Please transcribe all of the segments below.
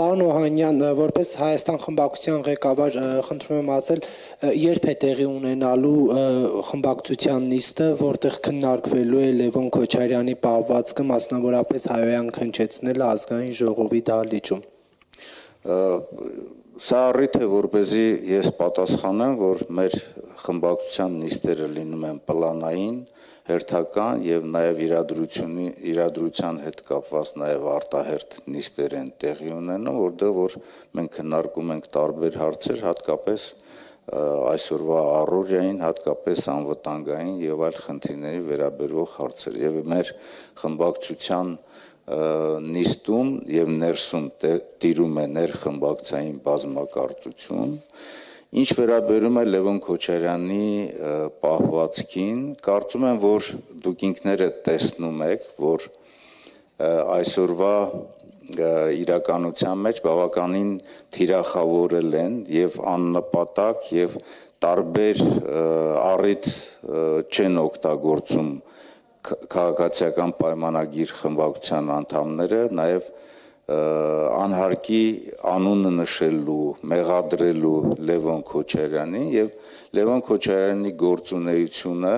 Պարոն Օհանյան, որպես Հայաստան խմբակցության ղեկավար խնդրում եմ ասել, երբ է տեղի ունենալու խմբակցության նիստը, որտեղ քննարկվելու է Լևոն Քոչարյանի պահվածքը, մասնավորապես հայոյան քննչեցնելը ազգային ժողովի դահլիճում։ Սա առիթ է, որպեսզի ես պատասխանեմ, որ մեր խմբակցության նիստերը լինում են պլանային, հերթական եւ նաեւ իրադրության հետ կապված նաեւ արտահերթ նիստեր են տեղի ունենում, որտեղ որ մենք քննարկում ենք տարբեր հարցեր, հատկապես այսօրվա առօրյային, հատկապես անվտանգային եւ այլ խնդիրների վերաբերող հարցեր։ Եվ մեր խմբակցության նիստում եւ ներսում տիրում է ներխմբակցային բազմակարծություն, ինչ վերաբերում է Լևոն Քոչարյանի պահվածքին, կարծում եմ, որ դուք ինքներդ տեսնում եք, որ այսօրվա իրականության մեջ բավականին թիրախավորել են եւ աննպատակ եւ տարբեր առիթ չեն օգտագործում քաղաքացիական պայմանագիր խմբակցության անդամները, նաև անհարկի անունը նշելու, մեղադրելու Լևոն Քոչարյանին եւ Լևոն Քոչարյանի գործունեությունը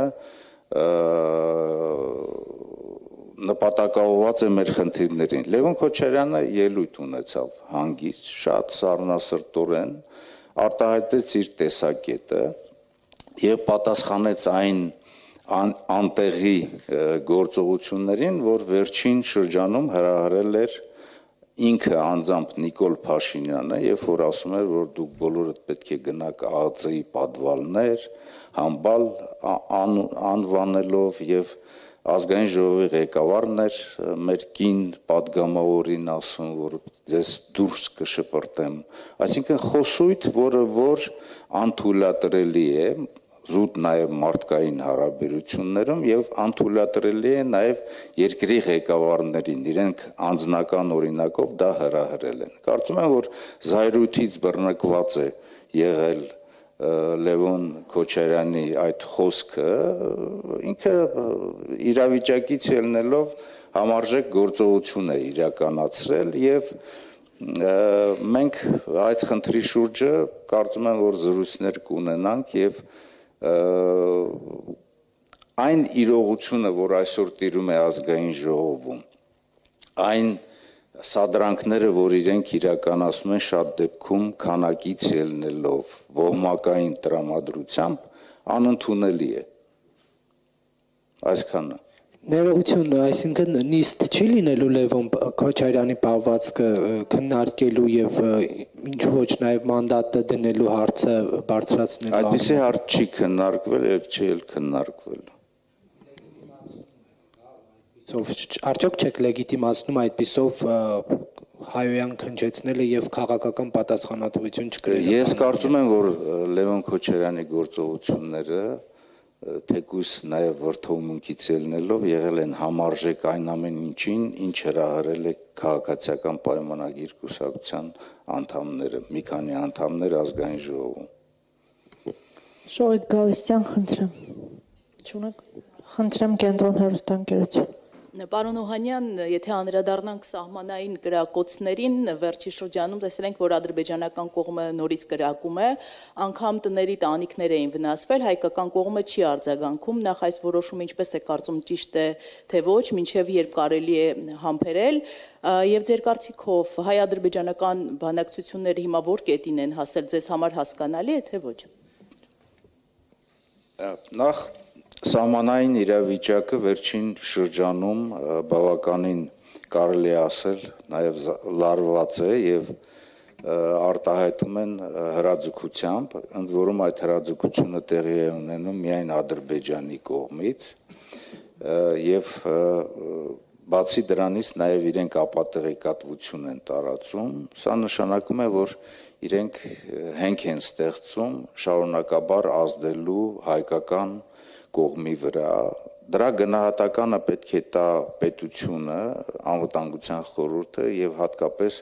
նպատակաուղղված է մեր խնդիրներին։ Լևոն Քոչարյանը ելույթ ունեցավ հանգիստ, շատ սառնասրտորեն արտահայտեց իր տեսակետը եւ պատասխանեց այն անտեղի գործողություններին, որ վերջին շրջանում հրահրել էր ինքը անձամբ Նիկոլ Փաշինյանը, երբ որ ասում էր, որ դուք բոլորդ պետք է գնաք ԱԱԾ-ի պատվալներ, համբալ անվանելով եւ ազգային ժողովի ղեկավարն էր մեր կին պատգամավորին ասում, որ ձեզ դուրս կշպրտեմ, այսինքն խոսույթ, որը որ անթույլատրելի է զուտ նաև մարդկային հարաբերություններում եւ անթույլատրելի է նաև երկրի ղեկավարներին, իրենք անձնական օրինակով դա հրահրել են։ Կարծում եմ, որ զայրույթից բռնկված է եղել Լևոն Քոչարյանի այդ խոսքը, ինքը իրավիճակից ելնելով համարժեք գործողություն է իրականացրել եւ մենք այդ խնդրի շուրջը կարծում եմ, որ զրույցներ կունենանք եւ այն իրողությունը, որ այսօր տիրում է ազգային ժողովում, այն սադրանքները, որ իրենք իրականացնում են շատ դեպքում քանակից ելնելով, ոհմակային տրամադրությամբ, անընդունելի է։ Այսքանը։ Ներողություն, այսինքն նիստ չի լինելու Լևոն Քոչարյանի պահվածքը քննարկելու եւ ինչ ոչ նաեւ մանդատը դնելու հարցը բարձրացնելու։ Այդպիսի հարց չի քննարկվել եւ չի էլ քննարկվել։ Արդյոք չեք լեգիտիմացնում այդպիսով հայոյան քննչեցնելը եւ քաղաքական պատասխանատվություն չկրելը։ Ես կարծում եմ, որ Լևոն Քոչարյանի գործողությունները թեկուզ նաև վրդովմունքից ելնելով եղել են համարժեք այն ամեն ինչին, ինչ հրահրել է քաղաքացիական պայմանագիր կուսակցության անդամները, մի քանի անդամներ ազգային ժողովում։ Շողիկ Գալստյան, խնդրեմ կենտրոն հեռուստաընկերություն։ Պարոն Օհանյան, եթե անդրադառնանք սահմանային կրակոցներին, վերջի շրջանում տեսել ենք, որ ադրբեջանական կողմը նորից կրակում է, անգամ տների տանիքներ էին վնասվել, հայկական կողմը չի արձագանքում, նախ այս որոշումը ինչպես է կարծում ճիշտ է, թե ոչ, մինչև երբ կարելի է համբերել, եւ ձեր կարծիքով հայ-ադրբեջանական բանակցությունները հիմա որ կետին են հասել, ձեզ համար հասկանալի է, թե ոչ։ Նախ սահմանային իրավիճակը վերջին շրջանում բավականին կարելի է ասել նաև լարված է եւ արտահայտում են հրաձգությամբ, ընդ որում այդ հրաձգությունը տեղի է ունենում միայն Ադրբեջանի կողմից եւ բացի դրանից նաև իրենք ապատեղեկատվություն են տարածում, սա նշանակում է, որ իրենք հենք են ստեղծում շարունակաբար ազդելու հայկական կողմի վրա, դրա գնահատականը պետք է տա պետությունը, անվտանգության խորհուրդը եւ հատկապես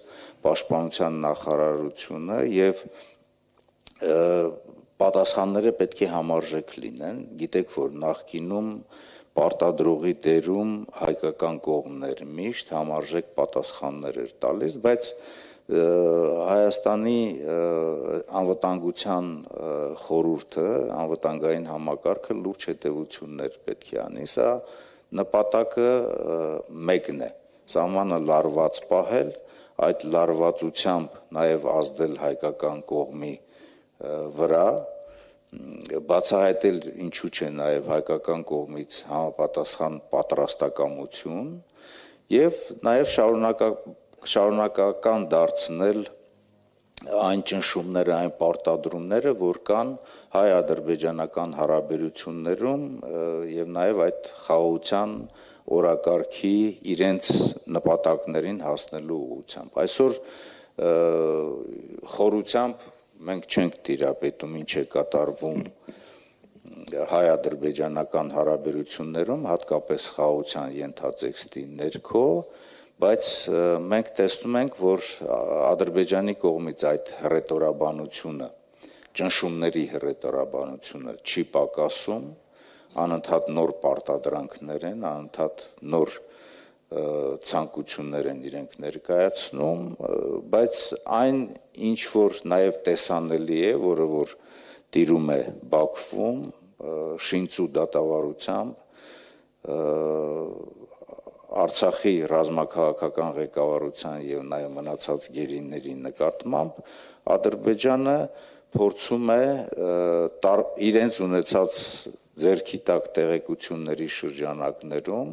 պաշտպանության նախարարությունը եւ պատասխանները պետք է համարժեք լինեն, գիտեք, որ նախկինում պարտադրողի դերում հայկական կողմն էր միշտ համարժեք պատասխաններ էր տալիս, բայց Հայաստանի անվտանգության խորհուրդը, անվտանգային համակարգը լուրջ հետևություններ պետք է անի, սա նպատակը մեկն է, սահմանը լարված պահել, այդ լարվածությամբ նաև ազդել հայկական կողմի վրա, բացահայտել ինչու չէ նաև հայկական կողմից համապատասխան պատրաստակամություն եւ նաև շարունակական դարձնել այն ճնշումները, այն պարտադրումները, որ կան հայ-ադրբեջանական հարաբերություններում եւ նաև այդ խաղաղության օրակարգի իրենց նպատակներին հասնելու ուղղությամբ։ Այսօր խորությամբ մենք չենք տիրապետում ինչ է կատարվում հայ-ադրբեջանական հարաբերություններում, հատկապես խաղաղության ենթատեքստի ներքո, բայց մենք տեսնում ենք, որ Ադրբեջանի կողմից այդ հռետորաբանությունը, ճնշումների հռետորաբանությունը չի պակասում, անընդհատ նոր պարտադրանքներ են, անընդհատ նոր ցանկություններ են իրենք ներկայացնում, բայց այն ինչ որ նաև տեսանելի է, որը որ տիրում է Բաքվում, շինծու դատավարությամբ, Արցախի ռազմաքաղաքական ղեկավարության եւ նաեւ մնացած գերիների նկատմամբ Ադրբեջանը փորձում է իրենց ունեցած ձեռքի տակ տեղեկությունների շրջանակներում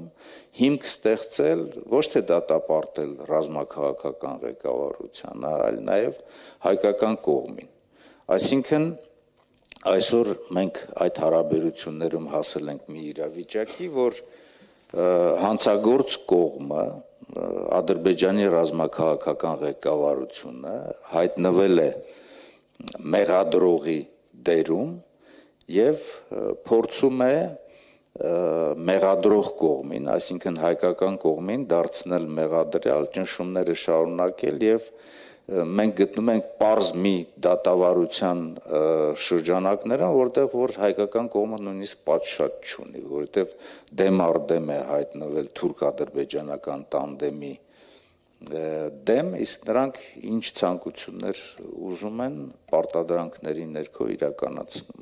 հիմք ստեղծել ոչ թե դատապարտել ռազմաքաղաքական ղեկավարությանը, այլ նաեւ հայկական կողմին։ Այսինքն այսօր մենք այդ հարաբերություններում հասել ենք մի իրավիճակի, որ հանցագործ կողմը Ադրբեջանի ռազմաքաղաքական ղեկավարությունը հայտնվել է մեղադրողի դերում եւ փորձում է մեղադրող կողմին, այսինքն հայկական կողմին դարձնել մեղադրյալ, ճնշումները շարունակել եւ մենք գտնում ենք պարզ մի դատավարության շրջանակներում, որտեղ որ հայկական կողմը նույնիսկ պատշաճ չունի, որովհետև դեմ առ դեմ է հայտնվել թուրք-ադրբեջանական տանդեմի դեմ, իսկ նրանք ինչ ցանկություններ ուզում են պարտադրանքների ներքո իրականացնում